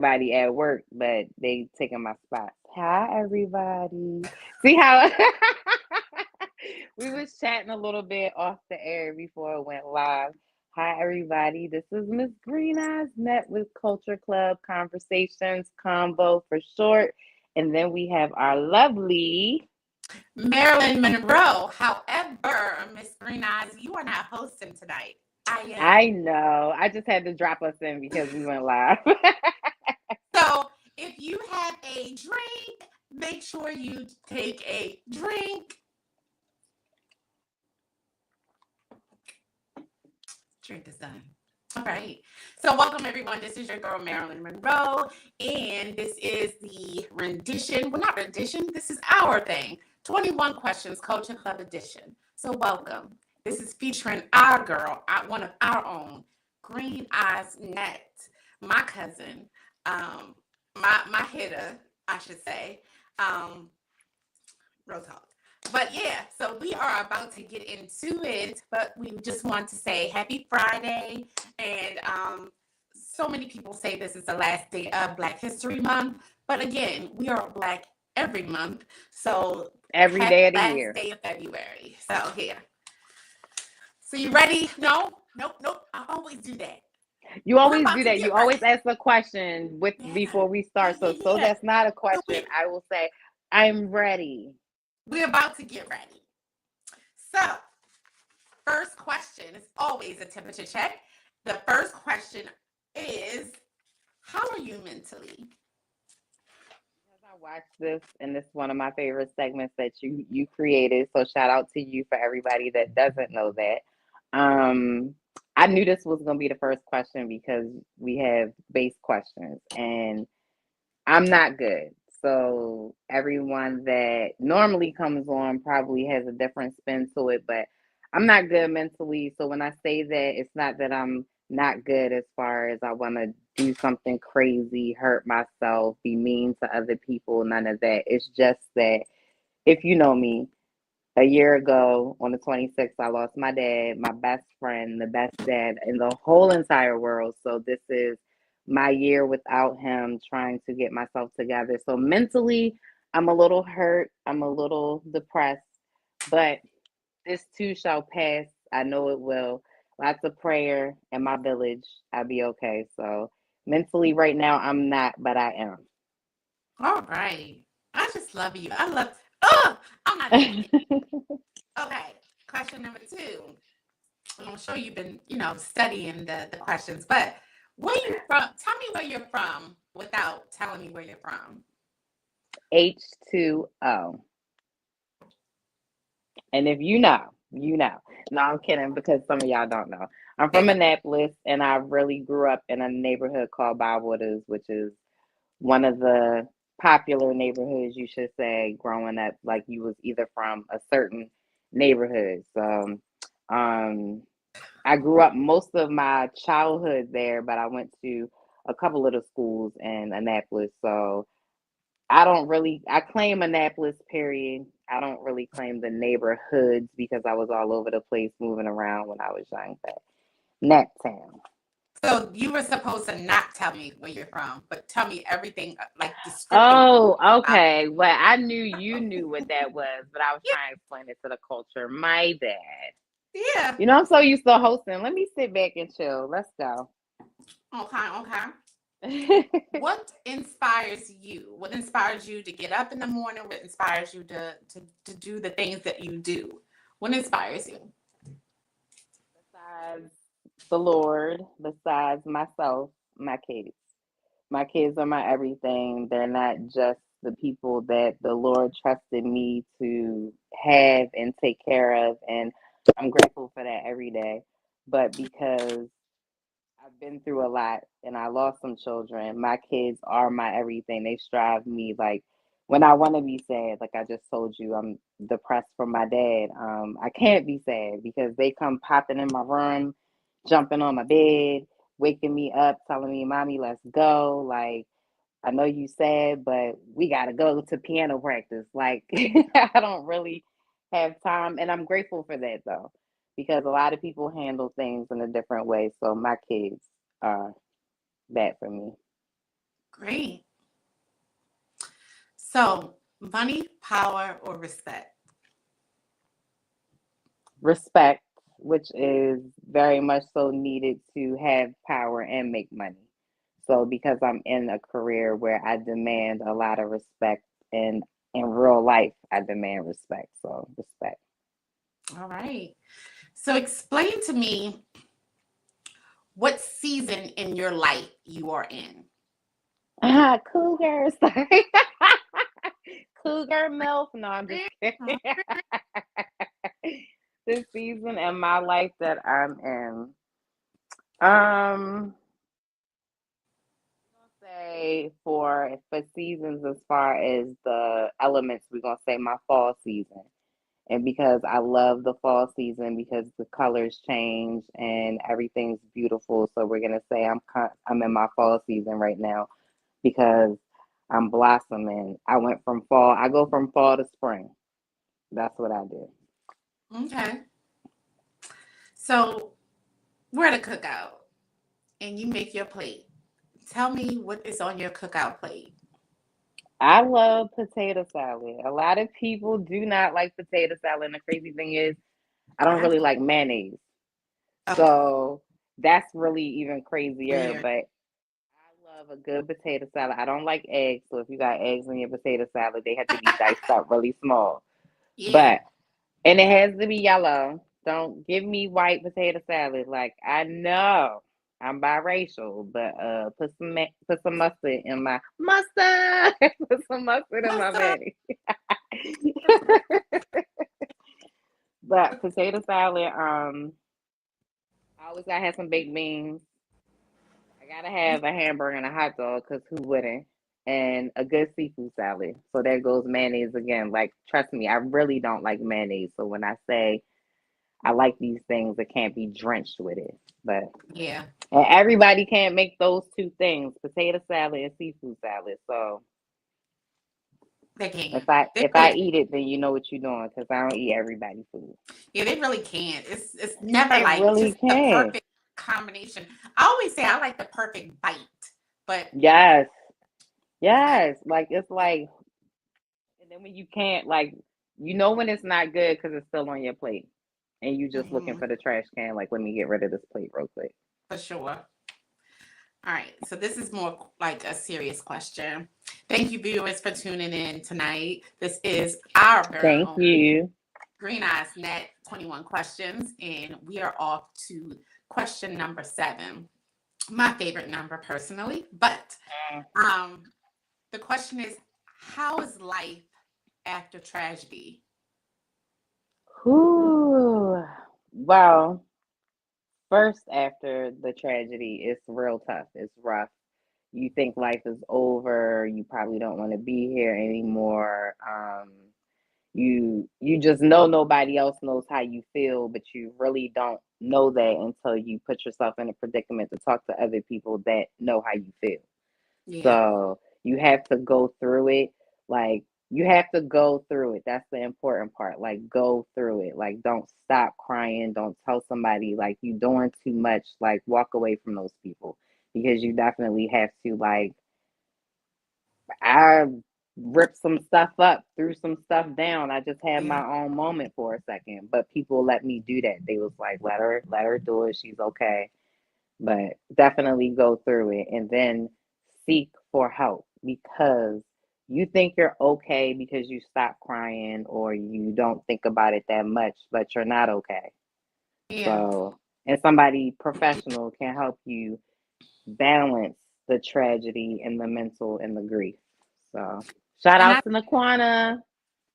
everybody at work, but they taking my spot. Hi, everybody. See how we was chatting a little bit off the air before it went live. Hi, everybody. This is Miss Green Eyes Net with Culture Club Conversations Combo for short. And then we have our lovely. Marilyn Monroe. However, Miss Green Eyes, you are not hosting tonight. I I am. know. I just had to drop us in because we went live. So if you have a drink, make sure you take a drink. Drink is done. All right. So welcome everyone. This is your girl Marilyn Monroe, and this is the rendition. Well, not rendition. This is our thing. 21 Questions Culture Club Edition. So welcome. This is featuring our girl, one of our own, Green Eyes Nette, my cousin, my hitter, I should say. Real talk. But yeah, so we are about to get into it, but we just want to say happy Friday. And so many people say this is the last day of Black History Month. But again, we are Black every month. So Every happy day of the last year. day of February. So here. So you ready? No? Nope. I always do that. You We're always about do to that. You get always ready. ask a question with Yeah. before we start. So Yeah. that's not a So question. I will say, I'm ready. we're about to get ready. So first question is always a temperature check. The first question is, how are you mentally? Because I watched this, and this is one of my favorite segments that you created. So shout out to you for everybody that doesn't know that. Um, I knew this was gonna be the first question because we have base questions, and I'm not good. So everyone that normally comes on probably has a different spin to it, but I'm not good mentally. So when I say that, it's not that I'm not good as far as I want to do something crazy, hurt myself, be mean to other people, none of that. It's just that if you know me, a year ago on the 26th, I lost my dad, my best friend, the best dad in the whole entire world. So this is my year without him, trying to get myself together. So mentally, I'm a little hurt. I'm a little depressed, but this too shall pass. I know it will. Lots of prayer in my village. I'll be okay. So mentally, right now, I'm not, but I All right. I just love you. I love. Oh, I'm not done am. yet. Okay. Question number two. I'm sure you've been, studying the questions, but where you from? Tell me where you're from without telling me where you're from. H2O. And if you know, you know. No, I'm kidding because some of y'all don't know. I'm from Annapolis and I really grew up in a neighborhood called Bywaters, which is one of the popular neighborhoods, you should say, growing up. Like you was either from a certain neighborhood. So um, I grew up most of my childhood there, but I went to a couple of the schools in Annapolis. So I claim Annapolis, period. I don't really claim the neighborhoods because I was all over the place moving around when I was young. But Nette Town. So you were supposed to not tell me where you're from, but tell me everything, like description. Oh, okay. Well, I knew you knew what that was, but I was trying to explain it to the culture. My bad. Yeah. You know, I'm so used to hosting. Let me sit back and chill. Let's go. Okay. What inspires you? What inspires you to get up in the morning? What inspires you to do the things that you do? What inspires you? Besides the Lord, besides myself, my kids. My kids are my everything. They're not just the people that the Lord trusted me to have and take care of. And I'm grateful for that every day. But because I've been through a lot and I lost some children, my kids are my everything. They strive me like when I want to be sad, like I just told you, I'm depressed from my dad. I can't be sad because they come popping in my room, jumping on my bed, waking me up, telling me, "Mommy, let's go." Like I know you sad, but we gotta go to piano practice. Like I don't really have time, and I'm grateful for that though, because a lot of people handle things in a different way. So my kids are that for me. Great. So, money, power, or respect? Respect, which is very much so needed to have power and make money. So because I'm in a career where I demand a lot of respect and in real life I demand respect. So respect. All right. So, explain to me what season in your life you are in. Cougars. Cougar milk. No, I'm just kidding. This season in my life that I'm in. Say for seasons as far as the elements, we're gonna say my fall season. And because I love the fall season because the colors change and everything's beautiful, so we're gonna say I'm in my fall season right now because I'm blossoming. I go from fall to spring. That's what I do. Okay. So, we're at a cookout and you make your plate. Tell me what is on your cookout plate. I love potato salad. A lot of people do not like potato salad, and the crazy thing is, I don't I really like mayonnaise. okay. So that's really even crazier. Weird. But I love a good potato salad. I don't like eggs, so if you got eggs in your potato salad, they have to be diced up really small. Yeah. But and it has to be yellow. Don't give me white potato salad. Like I know I'm biracial, but put some mustard in my mustard. Put some mustard in my What's up? mayonnaise. But potato salad, I always gotta have some baked beans. I gotta have a hamburger and a hot dog, cause who wouldn't? And a good seafood salad. So there goes mayonnaise again. Like trust me, I really don't like mayonnaise. So when I say I like these things, it can't be drenched with it. But Yeah, and everybody can't make those two things, potato salad and seafood salad. So they if can. I They if really I can. eat it, then you know what you're doing, because I don't eat everybody's food. Yeah, they really can. It's never They like really just the can. perfect combination. I always say I like the perfect bite, but Yes. it's not. Yes. Like it's like, and then when you can't, like, you know when it's not good because it's still on your plate, and you just looking Mhm, for the trash can. Like, let me get rid of this plate real quick. for sure. All right, so this is more like a serious question. Thank you, viewers, for tuning in tonight. This is our very Thank own you. Green Eyes Net 21 questions, and we are off to question number 7. My favorite number personally, but um, the question is, how is life after tragedy? Whew. Well, first, after the tragedy, it's real tough. It's rough. You think life is over. You probably don't want to be here anymore. You just know nobody else knows how you feel, but you really don't know that until you put yourself in a predicament to talk to other people that know how you feel. Yeah, So you have to go through it. Like you have to go through it. That's the important part. Like go through it. Like don't stop crying. Don't tell somebody like you doing too much. Like walk away from those people because you definitely have to like I ripped some stuff up, threw some stuff down. I just had yeah, my own moment for a second, but people let me do that. They was like, let her do it. She's okay. But definitely go through it and then seek for help because you think you're okay because you stop crying or you don't think about it that much, but you're not okay. yeah. So, and somebody professional can help you balance the tragedy and the mental and the grief. So, shout And I out to Naquana.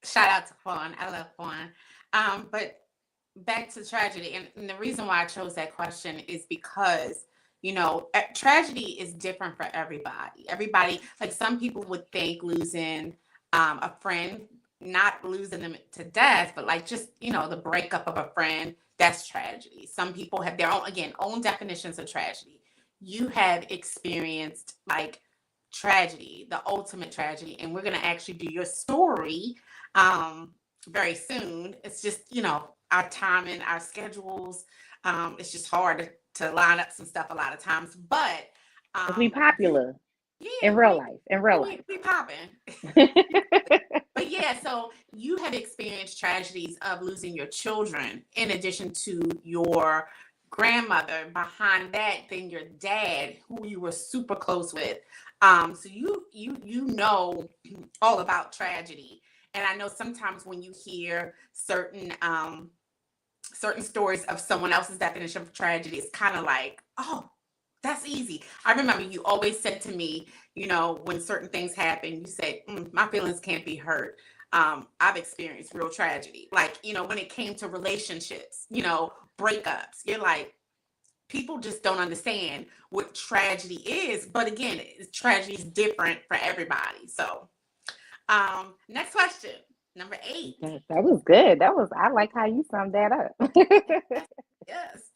shout out to Fawn. I love Fawn. But back to tragedy, and the reason why I chose that question is because tragedy is different for everybody. Everybody, like some people would think losing a friend, not losing them to death, but like just the breakup of a friend, that's tragedy. Some people have their own, again, own definitions of tragedy. You have experienced like tragedy, the ultimate tragedy, and we're going to actually do your story um very soon. It's just our time and our schedules, it's just hard to line up some stuff a lot of times, but Cause we you popular. Yeah, in real life. In real we popping. life. But yeah, so you have experienced tragedies of losing your children in addition to your grandmother. Behind that, then your dad, who you were super close with. So you know all about tragedy. And I know sometimes when you hear certain stories of someone else's definition of tragedy, it's kind of like, oh, that's easy. I remember you always said to me, when certain things happen, you said, my feelings can't be hurt. I've experienced real tragedy. Like, when it came to relationships, breakups, you're like, people just don't understand what tragedy is. But again, tragedy is different for everybody. So, next question, number 8. That was good. I like how you summed that up. Yes.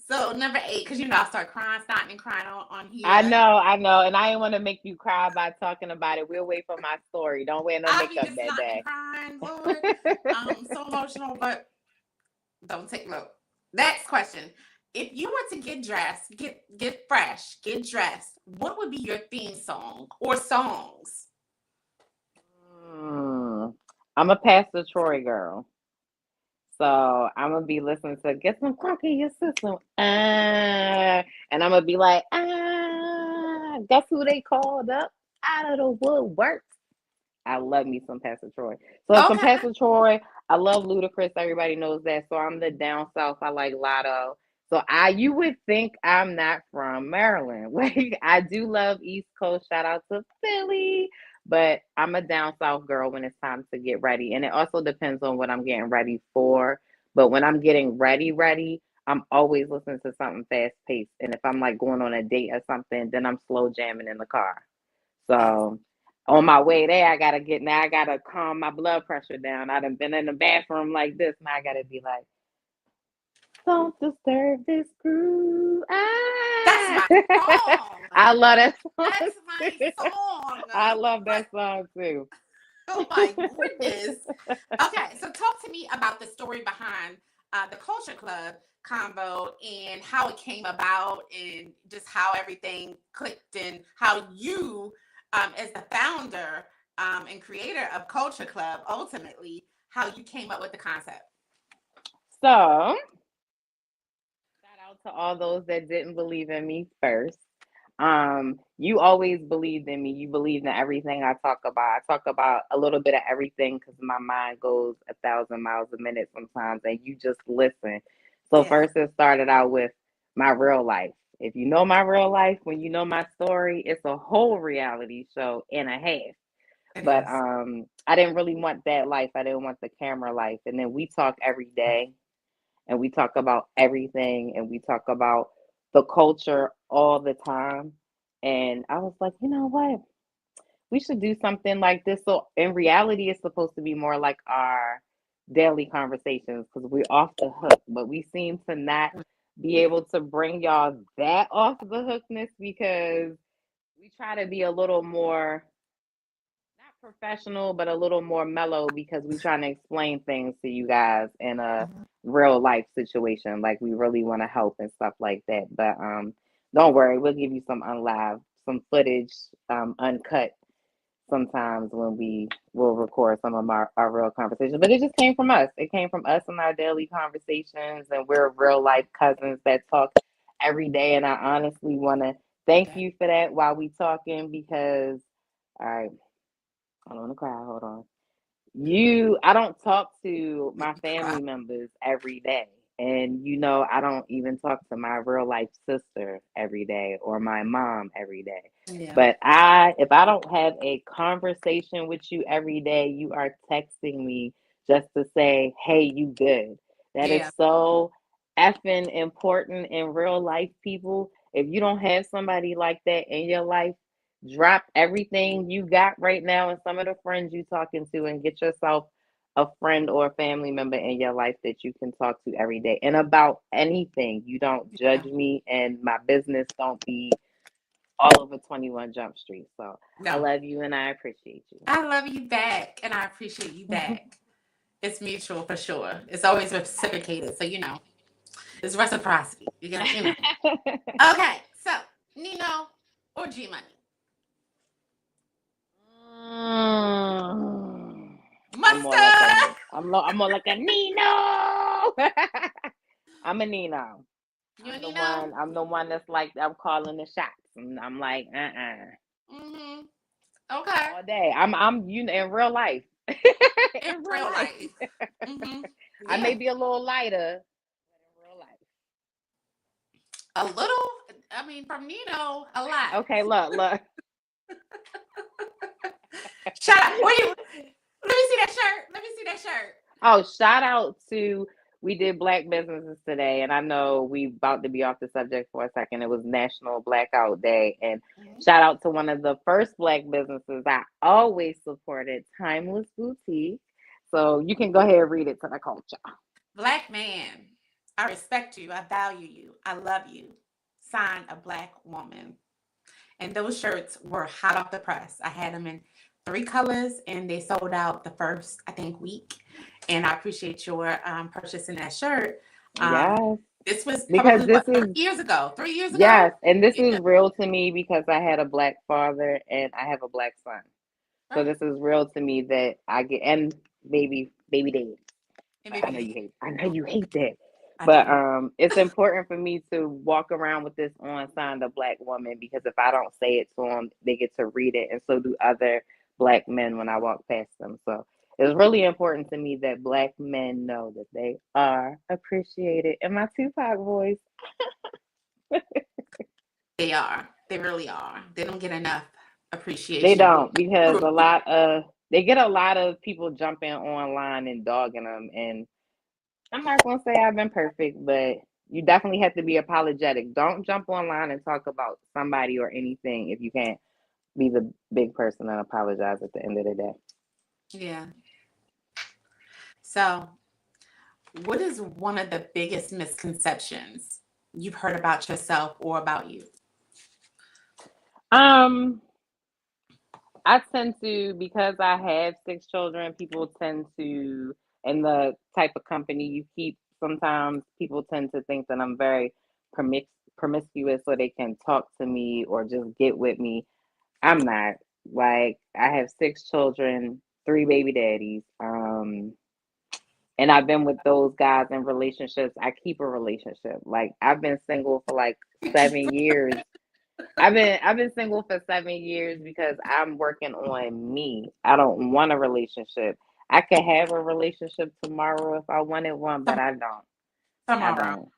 So number 8, because I start crying, starting and crying on I here. know, I know. And I didn't want to make you cry by talking about it. We'll wait for my story. Don't wear no I'll be makeup just that snotting and day. crying, Lord. So emotional, but don't take look. Next question. If you were to get dressed, get fresh, get dressed, what would be your theme song or songs? I'm a Pastor Troy girl. So I'm gonna be listening to Get Some Crunk in Your System. And I'm gonna be like, guess who they called up out of the woodwork? I love me some Pastor Troy. So some Okay. Pastor Troy. I love Ludacris. Everybody knows that. So I'm the down south. I like Lotto. So you would think I'm not from Maryland. Like I do love East Coast. Shout out to Philly. But I'm a down south girl when it's time to get ready. And it also depends on what I'm getting ready for. But when I'm getting ready, I'm always listening to something fast paced. And if I'm like going on a date or something, then I'm slow jamming in the car. Yes. So on my way there, I gotta calm my blood pressure down. I done been in the bathroom like this. Now I gotta be like, don't disturb this groove. That's Ah. my song. I love that song That's my too. song. I love But that song too. oh my goodness. Okay, so talk to me about the story behind the Culture Club combo and how it came about and just how everything clicked and how you, as the founder and creator of Culture Club, ultimately, how you came up with the concept. So shout out to all those that didn't believe in me first. You always believed in me. You believed in everything I talk about. I talk about a little bit of everything because my mind goes 1,000 miles a minute sometimes, and you just listen. So Yeah, first, it started out with my real life. If you know my real life, when you know my story, it's a whole reality show and a half. it But is. I didn't really want that life. I didn't want the camera life. And then we talk every day and we talk about everything and we talk about the culture all the time. And I was like, you know what? We should do something like this. So in reality, it's supposed to be more like our daily conversations because we're off the hook, but we seem to not be able to bring y'all that off the hookness because we try to be a little more not professional, but a little more mellow because we're trying to explain things to you guys in a real life situation. Like we really want to help and stuff like that. But don't worry, we'll give you some unlive, some footage, uncut sometimes when we will record some of our real conversations. But it just came from us. It came from us and our daily conversations and we're real life cousins that talk every day. And I honestly wanna thank Okay. you for that while we talking because all right, I don't want to cry. Hold on. I don't talk to my family members every day. And I don't even talk to my real life sister every day or my mom every day. Yeah. But if I don't have a conversation with you every day, you are texting me just to say, hey, you good. That is Yeah. so effing important in real life, people. If you don't have somebody like that in your life, drop everything you got right now and some of the friends you talking to and get yourself a friend or a family member in your life that you can talk to every day and about anything. You don't Yeah. judge me and my business don't be all over 21 Jump Street. So I No. love you and I appreciate I love you back and I appreciate you you. back. It's mutual for sure. It's always reciprocated. So, it's reciprocity. You know. Okay. So, Nino or G Money? I'm more like Buster. I'm more like a Nino. I'm a Nino. You and Nino? I'm the one that's like I'm calling the shots. And I'm like, Mm-hmm. Okay. all day. I'm you know, in real life. In In real real life. life. Mm-hmm. I may Yeah. be a little lighter, but in real life. A little. I mean, from Nino, a lot. Okay, look. Shut up. Where you? Let me see that shirt. Let me see that shirt. Oh, shout out to we did Black businesses today, and I know we about to be off the subject for a second. It was National Blackout Day, and Mhm. shout out to one of the first Black businesses I always supported, Timeless Boutique. So you can go ahead and read it to the culture. Black man, I respect you. I value you. I love you. Signed, a Black woman. And those shirts were hot off the press. I had them in 3 colors, and they sold out the first, I think, week. And I appreciate your purchasing that shirt. Um, Yes, this was because probably this what, is 3 years ago? 3 years ago? yes, and this Yeah. is real to me because I had a Black father and I have a Black son. So Right. this is real to me that I get and baby dad. And But maybe they, I know you hate that. I But do. it's important for me to walk around with this on signed a Black woman because if I don't say it to them, they get to read it, and so do other Black men when I walk past them. So it's really important to me that Black men know that they are appreciated. In my Tupac voice, They are. They really are. They don't get enough they appreciation. don't because a lot of they get a lot of people jumping online and dogging them, and I'm not gonna say I've been perfect, but you definitely have to be apologetic. Don't jump online and talk about somebody or anything if you can't be the big person and apologize at the end of the day. Yeah. So, what is one of the biggest misconceptions you've heard about yourself or about you? Um, I tend to because I have 6 children, people tend to and the type of company you keep, sometimes people tend to think that I'm very promis- promiscuous so they can talk to me or just get with me. I'm not. Like I have 6 children, 3 baby daddies. And I've been with those guys in relationships. I keep a relationship. Like I've been single for like 7 years. I've been single for 7 years because I'm working on me. I don't want a relationship. I could have a relationship tomorrow if I wanted one, but Tom- I don't. I Tomorrow. don't.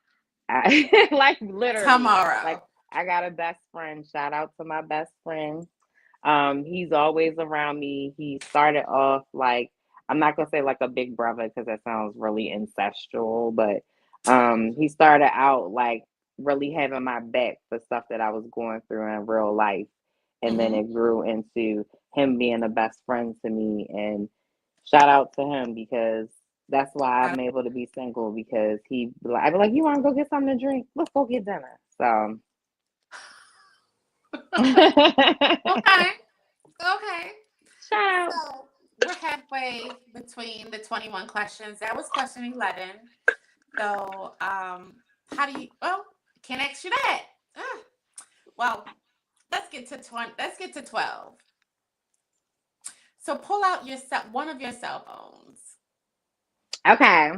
I like literally. Like Tomorrow. I got a best friend. Shout out to my best friend. He's always around me. He started off like I'm not gonna say like a big brother because that sounds really ancestral, but he started out like really having my back for stuff that I was going through in real life. And then Hmm. it grew into him being a best friend to me. And shout out to him because that's why I'm able to be single because I'd be like, you want to go get something to drink? Let's go get dinner. So Okay. Okay. Child. So we're halfway between the 21 questions. That was question 11. So, how do you? Well, can't ask you that. Ugh. Well, let's get to 20. Let's get to 12. So pull out one of your cell phones. Okay.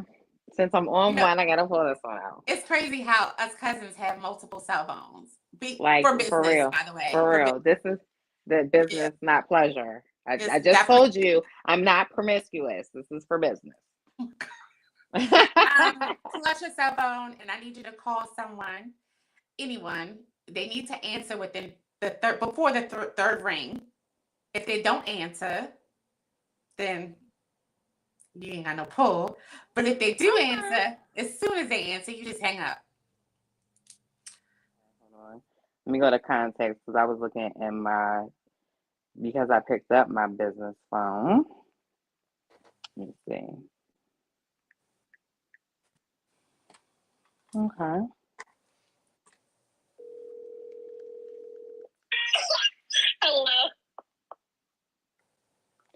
Since I'm You on know, one, I gotta pull this one out. it's crazy how us cousins have multiple cell phones. Like For for business, real. by the way. For For real. This is the business. Yeah, business, not pleasure. it's I just definitely. told you I'm not promiscuous. This is for business. Pull out your cell phone, and I need you to call someone, anyone. They need to answer within the third before the third ring. If they don't answer, then you ain't got no pull. But if they do answer, as soon as they answer, you just hang up. Hold on. Let me go to context because I was looking in because I picked up my business phone. Let me see. Okay. Hello.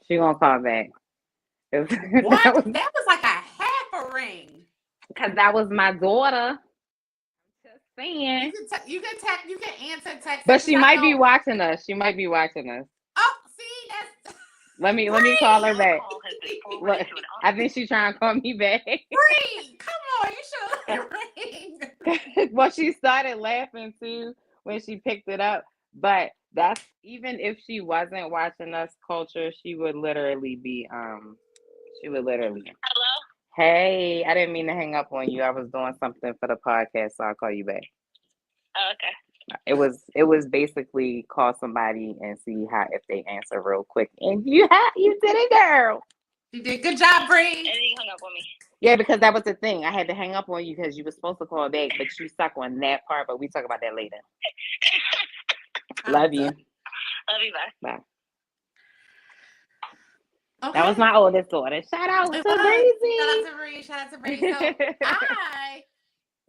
She gonna call back. What? That was like a half a ring. Because that was my daughter. Just saying. You can answer text But because she I might be know. watching us. She might be watching us. Oh, see, that's Let me call her back. Call has They forwarded What? to an I think she's trying to call me back. Bree, come on, you should have ring. Well, she started laughing too when she picked it up. But that's even if she wasn't watching us culture, she would literally. Hello? Hey, I didn't mean to hang up on you. I was doing something for the podcast, so I'll call you back. Oh, okay. It was basically call somebody and see how if they answer real quick. And you did it, girl. You did good job, And Bree. then you hung up on me. Yeah, because that was the thing. I had to hang up on you because you were supposed to call back, but you stuck on that part. But we talk about that later. Love you. Love you, bye. Bye. Okay. That was my oldest daughter. Shout out It to was. Breezy. Shout out to Bree. Shout out to Bree. So I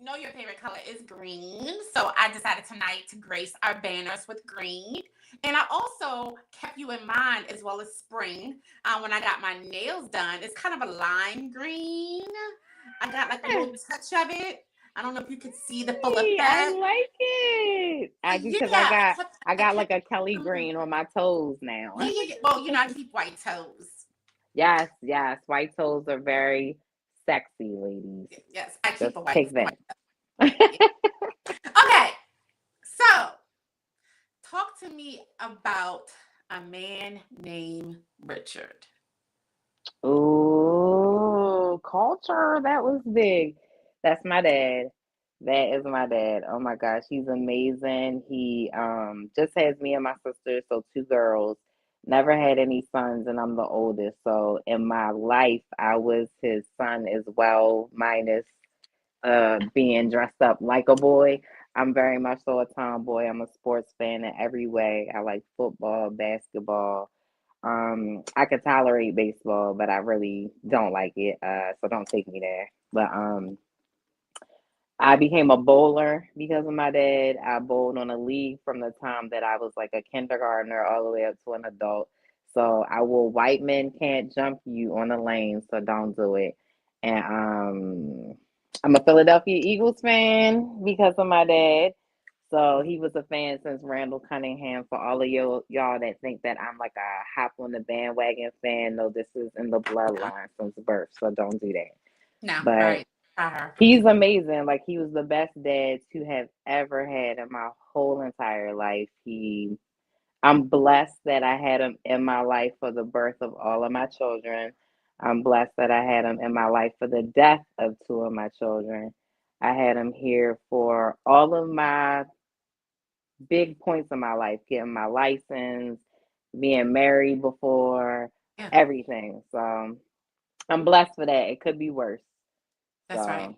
know your favorite color is green. So I decided tonight to grace our banners with green. And I also kept you in mind as well as spring. When I got my nails done, it's kind of a lime green. I got like a little touch of it. I don't know if you could see the full Hey, I effect. like it. I because Yeah, I got like a Kelly green on my toes now. yeah. Well, I keep white toes. Yes, yes. White toes are very sexy, ladies. Yes, I keep Just a white. take that. Okay, so talk to me about a man named Richard. Ooh, culture. That was big. That's my dad. That is my dad. Oh my gosh, he's amazing. He just has me and my sister, so two girls. Never had any sons, and I'm the oldest. So in my life, I was his son as well, minus being dressed up like a boy. I'm very much so a tomboy. I'm a sports fan in every way. I like football, basketball. I could tolerate baseball, but I really don't like it. So don't take me there. But I became a bowler because of my dad. I bowled on a league from the time that I was like a kindergartner all the way up to an adult. So I will white men can't jump you on the lane, so don't do it. And I'm a Philadelphia Eagles fan because of my dad. So he was a fan since Randall Cunningham. For all of y'all that think that I'm like a hop on the bandwagon fan, no, this is in the bloodline since birth. So don't do that. No, But right. he's amazing. Like he was the best dad to have ever had in my whole entire life. I'm blessed that I had him in my life for the birth of all of my children. I'm blessed that I had him in my life for the death of two of my children. I had him here for all of my big points in my life, getting my license, being married before, Yeah, everything. So I'm blessed for that. It could be worse. that's right. So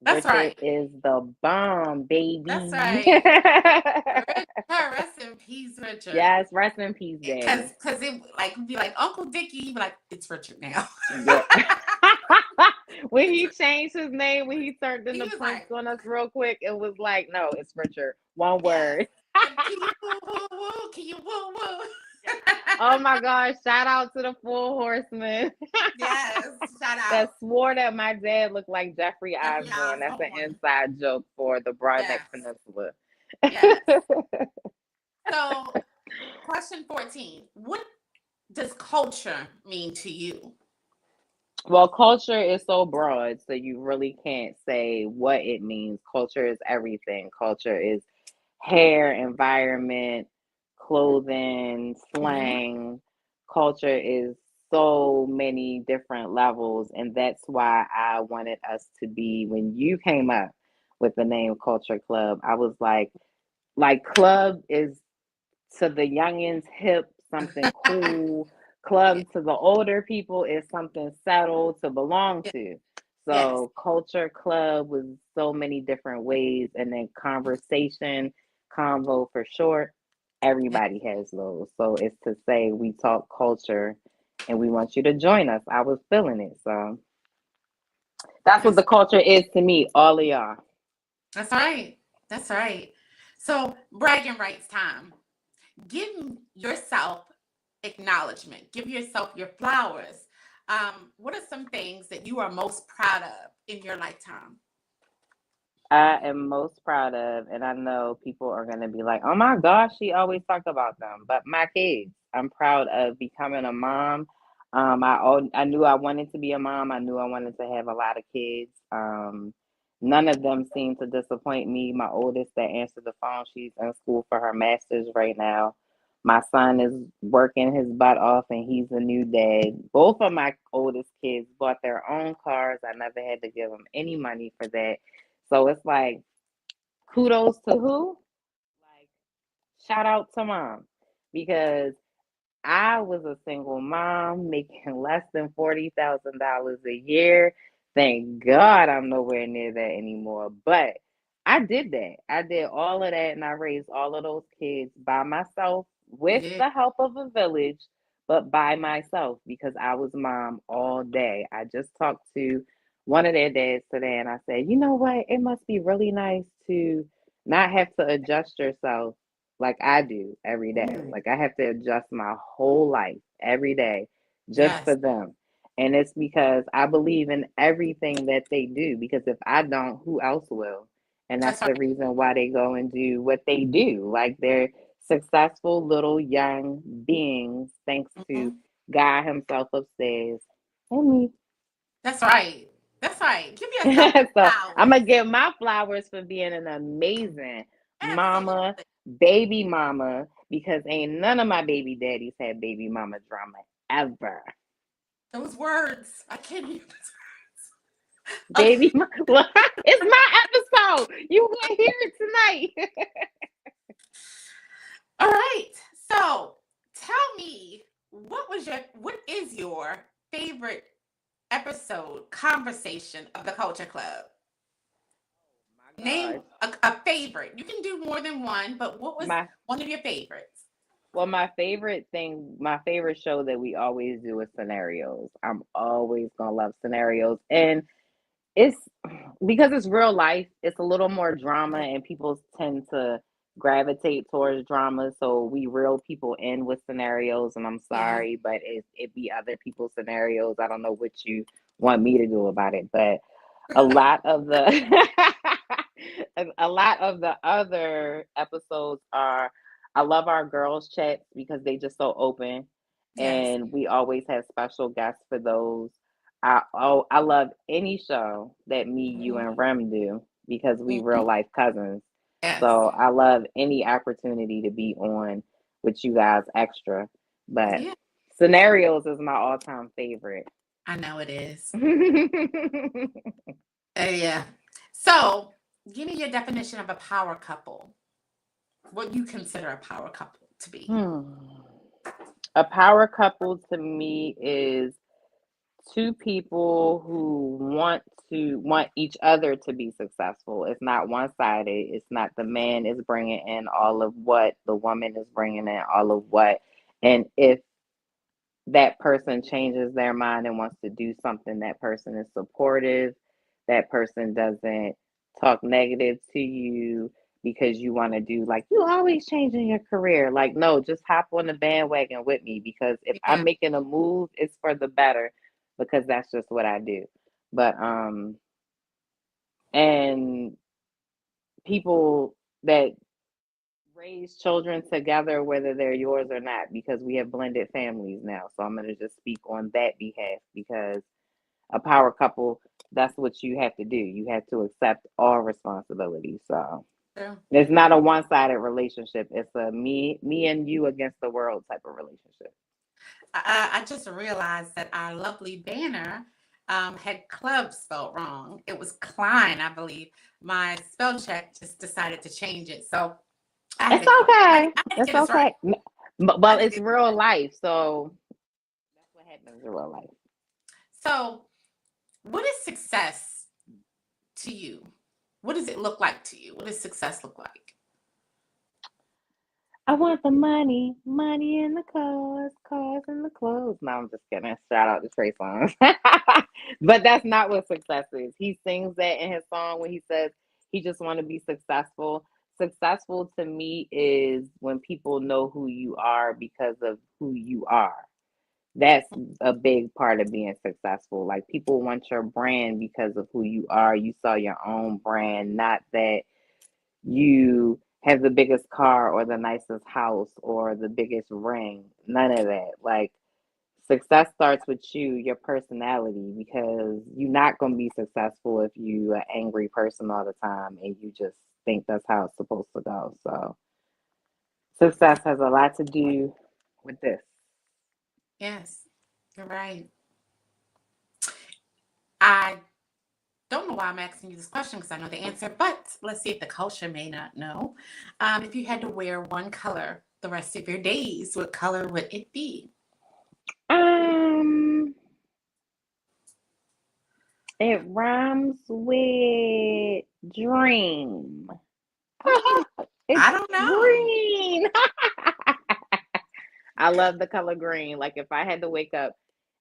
That's Richard right. is the bomb, That's baby. right. Rest in peace, Richard. Yes, rest in peace, daddy. Because it like be like Uncle Dickie, be like, it's Richard now. Yeah. When he changed his name, when he turned He into was Prince like, on us real quick, it was like, no, it's Richard. One yes. word. Can you woo woo woo? Can you woo woo? Oh my gosh, shout out to the Four Horsemen Yes, shout out. that swore that my dad looked like Jeffrey Jeffrey Osborne. That's an Osborne. inside joke for the Broadneck Yes. Peninsula. Yes. So, question 14. What does culture mean to you? Well, culture is so broad, so you really can't say what it means. Culture is everything. Culture is hair, environment, clothing, Mm-hmm. slang. Culture is so many different levels, and that's why I wanted us to be when you came up with the name Culture Club. I was like club is to the youngins hip, something cool. Yeah. Club to the older people is something settled to belong Yeah. to. Yes. So culture club was so many different ways, and then conversation, convo for short. Yeah. Everybody has those. So it's to say we talk culture, and we want you to join us. I was feeling it, so that's what That's the culture is to me. All of y'all. that's right. That's right. So, bragging rights time. Give yourself acknowledgement. Give yourself your flowers. What are some things that you are most proud of in your lifetime? I am most proud of, and I know people are going to be like, oh my gosh, she always talk about them, but my kids, I'm proud of becoming a mom. I knew I wanted to be a mom. I knew I wanted to have a lot of kids. None of them seemed to disappoint me. My oldest that answered the phone, she's in school for her master's right now. My son is working his butt off and he's a new dad. Both of my oldest kids bought their own cars. I never had to give them any money for that. So it's like, kudos to who? Like, shout out to mom because I was a single mom making less than $40,000 a year. Thank God I'm nowhere near that anymore. But I did that. I did all of that and I raised all of those kids by myself You with did. the help of a village, but by myself because I was mom all day. I just talked to one of their dads today and I said, you know what? It must be really nice to not have to adjust yourself like I do every day. Mm, Like I have to adjust my whole life every day just yes, for them. And it's because I believe in everything that they do. Because if I don't, who else will? And that's that's the right. reason why they go and do what they do. Like they're successful little young beings, thanks to Mhm. God Himself upstairs and me. That's right. That's right. Give yourself So I'm flowers. gonna give my flowers for being an amazing mama, Absolutely. baby mama, because ain't none of my baby daddies had baby mama drama ever. Those words. I can't even. Okay. Baby, well, it's my episode. You gonna hear it tonight. All right. So tell me, what is your favorite episode conversation of the Culture Club? My Name gosh, a favorite. You can do more than one, but what was my one of your favorites? my favorite thing, my favorite show that we always do is scenarios. I'm always gonna love scenarios, and it's because it's real life. It's a little more drama, and people tend to gravitate towards drama. So we reel people in with scenarios, and I'm Yeah. sorry, but it be other people's scenarios. I don't know what you want me to do about it, but a lot of the a lot of the other episodes are. I love our girls chats because they just so open, Yes. and we always have special guests for those. I love any show that me, you, and Mhm. Rem do because we real Mhm. life cousins. Yes. So I love any opportunity to be on with you guys extra. But Yeah. scenarios is my all time favorite. I know it is. Yeah. So, give me your definition of a power couple. What you consider a power couple to be? Hmm. A power couple to me is two people who want each other to be successful. It's not one sided. It's not the man is bringing in all of what the woman is bringing in all of what. And if that person changes their mind and wants to do something, that person is supportive. That person doesn't talk negative to you because you want to do like you always changing your career. Like, no, just hop on the bandwagon with me because if I'm Yeah. making a move, it's for the better because that's just what I do. But and people that raise children together, whether they're yours or not, because we have blended families now. So I'm going to just speak on that behalf because a power couple, that's what you have to do. You have to accept all responsibility. So True. it's not a one-sided relationship. It's a me and you against the world type of relationship. I just realized that our lovely banner had club spelled wrong. It was Klein, I believe. My spell check just decided to change it. So I had It's to correct. okay. I had to It's get this right. okay. Well, I had to it's get real life. So that's what happens in real life. So, what is success to you? What does it look like to you? What does success look like? I want the money, money in the cars, cars in the clothes. No, I'm just kidding. Shout out to Trey Songz. But that's not what success is. He sings that in his song when he says he just want to be successful. Successful to me is when people know who you are because of who you are. That's a big part of being successful. Like people want your brand because of who you are. You saw your own brand, not that you have the biggest car or the nicest house or the biggest ring. None of that. Like success starts with you, your personality, because you're not going to be successful if you an angry person all the time and you just think that's how it's supposed to go. So success has a lot to do with this. Yes, you're right. I don't know why I'm asking you this question because I know the answer, but let's see if the culture may not know. If you had to wear one color the rest of your days, what color would it be? Um, it rhymes with dream. It's I don't know. green. I love the color green. Like if I had to wake up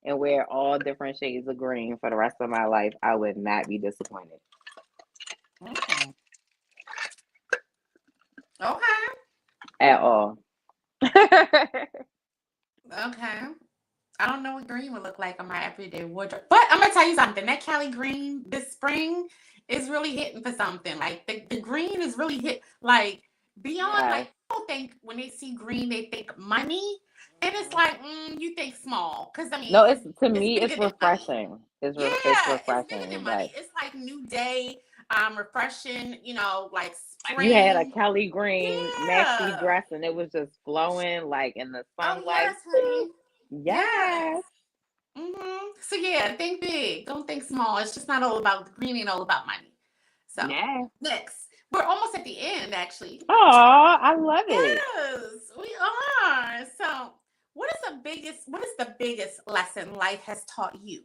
and wear all different shades of green for the rest of my life, I would not be disappointed Mm, okay. at all. Okay. I don't know what green would look like on my everyday wardrobe. But I'm gonna tell you something. That Cali green this spring is really hitting for something. Like the green is really hit like beyond Yes. like people think when they see green, they think money. And it's Mhm. like, you think small. Cause I No, mean it's to it's me, it's bigger than money. refreshing. Yeah, It's it's bigger than refreshing. money. Like It's like new day, refreshing, like you had a spring. Kelly green maxi Yeah. dress and it was just flowing like in the Oh sunlight. yes, honey. Yes. Yes. So yeah, think big. Don't think small. It's just not all about the green ain't all about money. So Yeah. next, we're almost at the end, actually. Oh, I love it. Yes, we are. So, what is the biggest lesson life has taught you?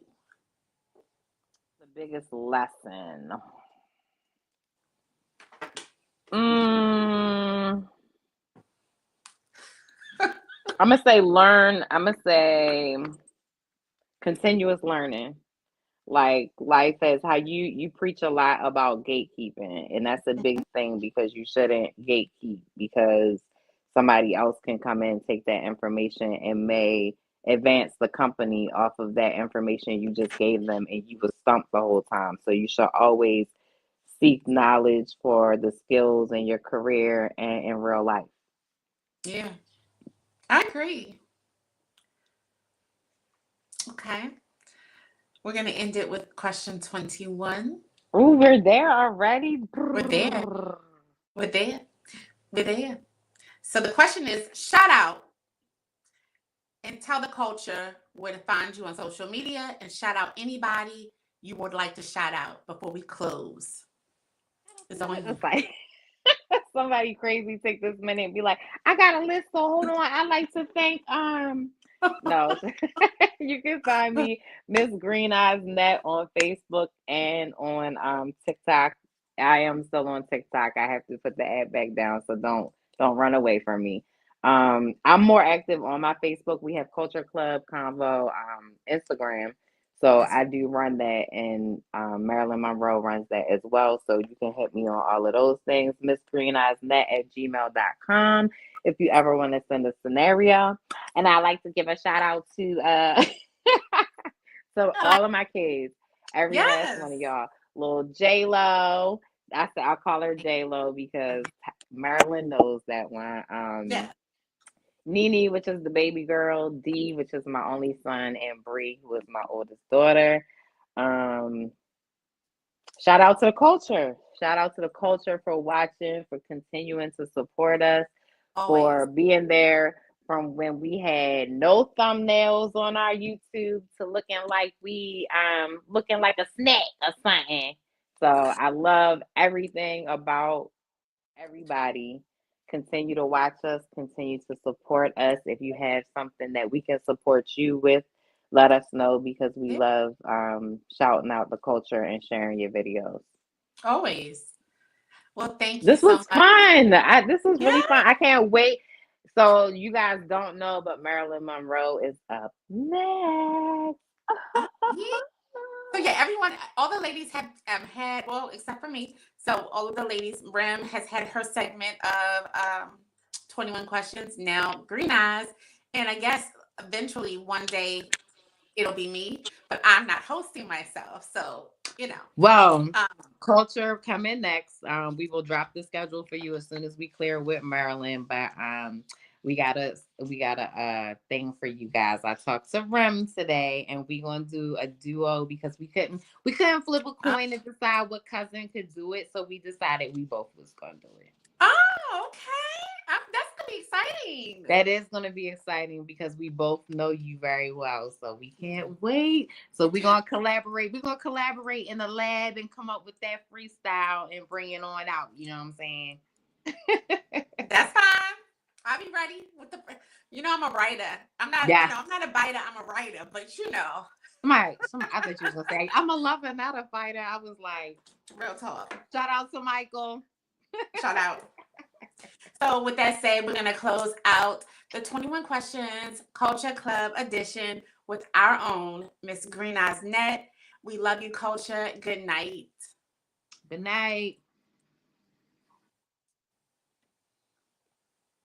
The biggest lesson. Mm, I'm gonna say learn. I'm gonna say continuous learning. Like life is how you preach a lot about gatekeeping, and that's a big thing because you shouldn't gatekeep because somebody else can come in, take that information, and may advance the company off of that information you just gave them, and you was stumped the whole time. So you should always seek knowledge for the skills in your career and in real life. Yeah, I agree. Okay, we're gonna end it with question 21. Oh, we're there already. We're there. We're there. We're there. So the question is: shout out and tell the culture where to find you on social media and shout out anybody you would like to shout out before we close. It's on you. It's like somebody crazy take this minute and be like, I got a list, so hold on. I like to thank no. You can find me Miss Green Eyes Net on Facebook and on TikTok. I am still on TikTok. I have to put the ad back down, so don't run away from me. I'm more active on my Facebook. We have Culture Club Convo, Instagram. So Yes. I do run that, and Marilyn Monroe runs that as well. So you can hit me on all of those things. Miss Green Eyes Net at gmail.com if you ever want to send a scenario. And I like to give a shout out to so I like- all of my kids, every last one of Yes. y'all. Little J Lo. I said I'll call her J Lo because Marilyn knows that one. Yeah. Nene, which is the baby girl, D, which is my only son, and Bree, who is my oldest daughter. Um, Shout out to the culture. Shout out to the culture for watching, for continuing to support us, for Always. being there from when we had no thumbnails on our YouTube to looking like a snack or something. So I love everything about everybody. Continue to watch us, continue to support us. If you have something that we can support you with, let us know because we Yeah. love shouting out the culture and sharing your videos. Always. Well, thank you This so was much. fun. This was Yeah. really fun. I can't wait. So you guys don't know, but Marilyn Monroe is up next. Yeah. So yeah, everyone, all the ladies have had, well, except for me. So all of the ladies, Rim has had her segment of 21 questions. Now Green Eyes, and I guess eventually one day it'll be me, but I'm not hosting myself. So you know, Well, um, culture coming next. We will drop the schedule for you as soon as we clear with Maryland. But we got a thing for you guys. I talked to Rem today, and we gonna do a duo because we couldn't flip a coin to decide what cousin could do it, so we decided we both was gonna do it. Oh, okay. That's gonna be exciting. That is gonna be exciting because we both know you very well, so we can't wait. So we're gonna collaborate. We're gonna collaborate in the lab and come up with that freestyle and bring it on out. You know what I'm saying? That's fine. I'll be ready with the. I'm a writer. I'm not. Yes. I'm not a biter. I'm a writer. But I thought you was gonna say I'm a lover, not a fighter. I was like, real talk. shout out to Michael. Shout out. So with that said, we're gonna close out the 21 Questions Culture Club edition with our own Miss Green Eyes Nette. We love you, Culture. Good night. Good night.